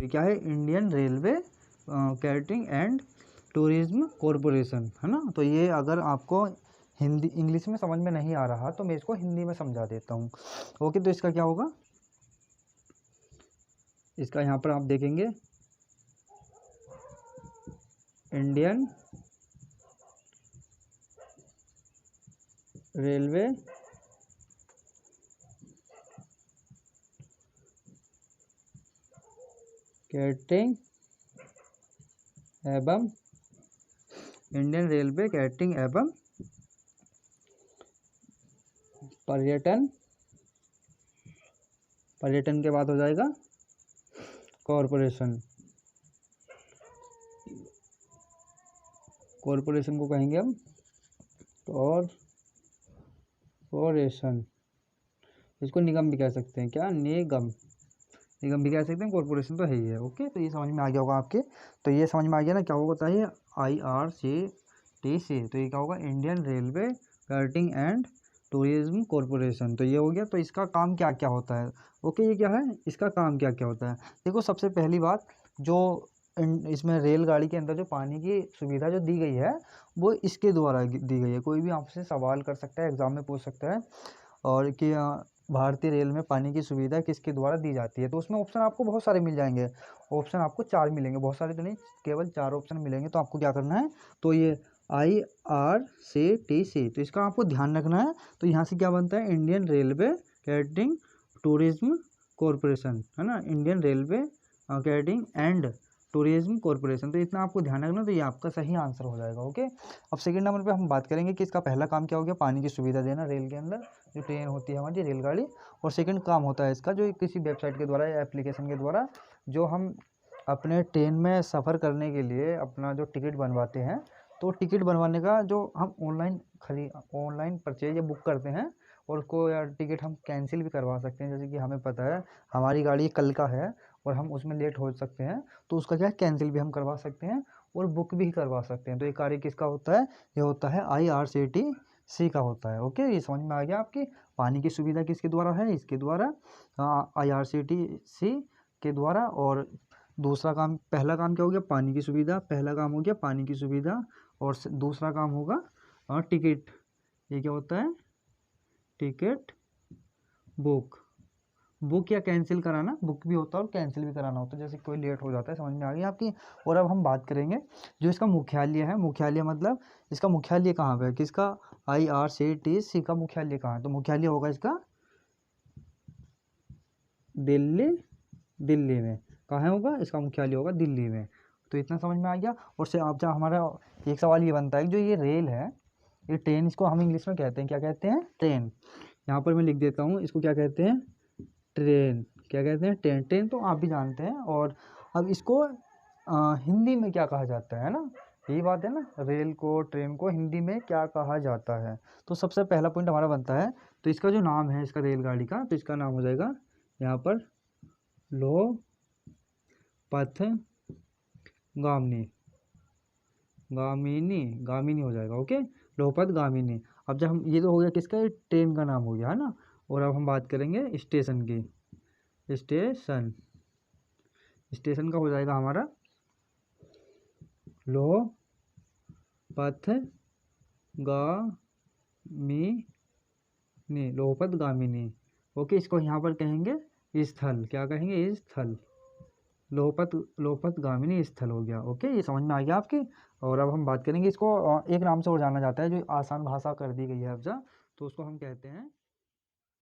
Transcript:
ये क्या है, Indian railway catering and tourism corporation, है ना। तो ये अगर आपको हिंदी इंग्लिश में समझ में नहीं आ रहा तो मैं इसको हिंदी में समझा देता हूँ। ओके, तो इसका क्या होगा, इसका यहाँ पर आप देखेंगे इंडियन रेलवे कैटरिंग एवं इंडियन रेलवे कैटरिंग एवं पर्यटन, पर्यटन के बाद हो जाएगा कॉरपोरेशन, कॉरपोरेशन को कहेंगे हम कॉरपोरेशन, इसको निगम भी कह सकते हैं, क्या, निगम, निगम भी कह सकते हैं, कॉरपोरेशन तो है ही है। ओके, तो ये समझ में आ गया होगा आपके। तो ये समझ में आ गया ना, क्या होगा बताइए, IRCTC, तो ये क्या होगा, Indian railway catering and tourism corporation. तो ये हो गया। तो इसका काम क्या क्या होता है, ओके, ये क्या है, इसका काम क्या क्या होता है। देखो, सबसे पहली बात, जो इसमें रेलगाड़ी के अंदर जो पानी की सुविधा जो दी गई है वो इसके द्वारा दी गई है। कोई भी आपसे सवाल कर सकता है, एग्जाम में पूछ सकता है, और कि भारतीय रेल में पानी की सुविधा किसके द्वारा दी जाती है। तो उसमें ऑप्शन आपको बहुत सारे मिल जाएंगे, ऑप्शन आपको 4 मिलेंगे, बहुत सारे तो नहीं, केवल 4 ऑप्शन मिलेंगे। तो आपको क्या करना है, तो ये IRCTC, तो इसका आपको ध्यान रखना है। तो यहाँ से क्या बनता है, Indian railway catering tourism corporation, है ना, Indian railway catering and tourism corporation. तो इतना आपको ध्यान रखना, तो ये आपका सही आंसर हो जाएगा। ओके, अब सेकंड नंबर पे हम बात करेंगे कि इसका पहला काम क्या हो गया, पानी की सुविधा देना रेल के अंदर, जो ट्रेन होती है हमारी रेलगाड़ी। और सेकंड काम होता है इसका, जो किसी वेबसाइट के द्वारा या एप्लीकेशन के द्वारा जो हम अपने ट्रेन में सफ़र करने के लिए अपना जो टिकट बनवाते हैं, तो टिकट बनवाने का जो हम ऑनलाइन परचेज या बुक करते हैं, और उसको या टिकट हम कैंसिल भी करवा सकते हैं। जैसे कि हमें पता है हमारी गाड़ी कल का है और हम उसमें लेट हो सकते हैं, तो उसका क्या है, कैंसिल भी हम करवा सकते हैं और बुक भी करवा सकते हैं। तो ये कार्य किसका होता है, ये होता है IRCTC का होता है। ओके, ये समझ में आ गया आपकी। पानी की सुविधा किसके द्वारा है, इसके द्वारा, IRCTC के द्वारा। और दूसरा काम, पहला काम क्या हो गया, पानी की सुविधा, पहला काम हो गया पानी की सुविधा। और दूसरा काम होगा टिकट, ये क्या होता है, टिकट बुक, बुक या कैंसिल कराना, बुक भी होता है और कैंसिल भी कराना होता है, जैसे कोई लेट हो जाता है। समझ में आ गई आपकी। और अब हम बात करेंगे जो इसका मुख्यालय है, मुख्यालय मतलब इसका मुख्यालय कहाँ पे है, किसका, IRCTC का मुख्यालय कहाँ है। तो मुख्यालय होगा इसका दिल्ली में। कहाँ होगा, इसका मुख्यालय होगा दिल्ली में। तो इतना समझ में आ गया। और से आप, जहाँ हमारा एक सवाल ये बनता है, जो ये रेल है, ये ट्रेन, इसको हम इंग्लिश में कहते हैं, क्या कहते हैं, ट्रेन। यहाँ पर मैं लिख देता हूँ, इसको क्या कहते हैं, ट्रेन, क्या कहते हैं, ट्रेन। ट्रेन तो आप भी जानते हैं। और अब इसको हिंदी में क्या कहा जाता है ना, यही बात है ना, रेल को, ट्रेन को हिंदी में क्या कहा जाता है। तो सबसे पहला पॉइंट हमारा बनता है, तो इसका जो नाम है इसका रेलगाड़ी का, तो इसका नाम हो जाएगा यहाँ पर लोह पथ गामिनी, गामिनी हो जाएगा। ओके, लोहपथ गामिनी। अब जब हम, ये तो हो गया किसका, ये ट्रेन का नाम हो गया, है ना। और अब हम बात करेंगे स्टेशन की, स्टेशन का हो जाएगा हमारा लोहपथ गामिनी, लोहपथ गामिनी। ओके, इसको यहाँ पर कहेंगे स्थल, क्या कहेंगे, स्थल, लोहपथ गामिनी स्थल हो गया। ओके, ये समझ में आ गया आपकी। और अब हम बात करेंगे, इसको एक नाम से और जाना जाता है, जो आसान भाषा कर दी गई है अब जा, तो उसको हम कहते हैं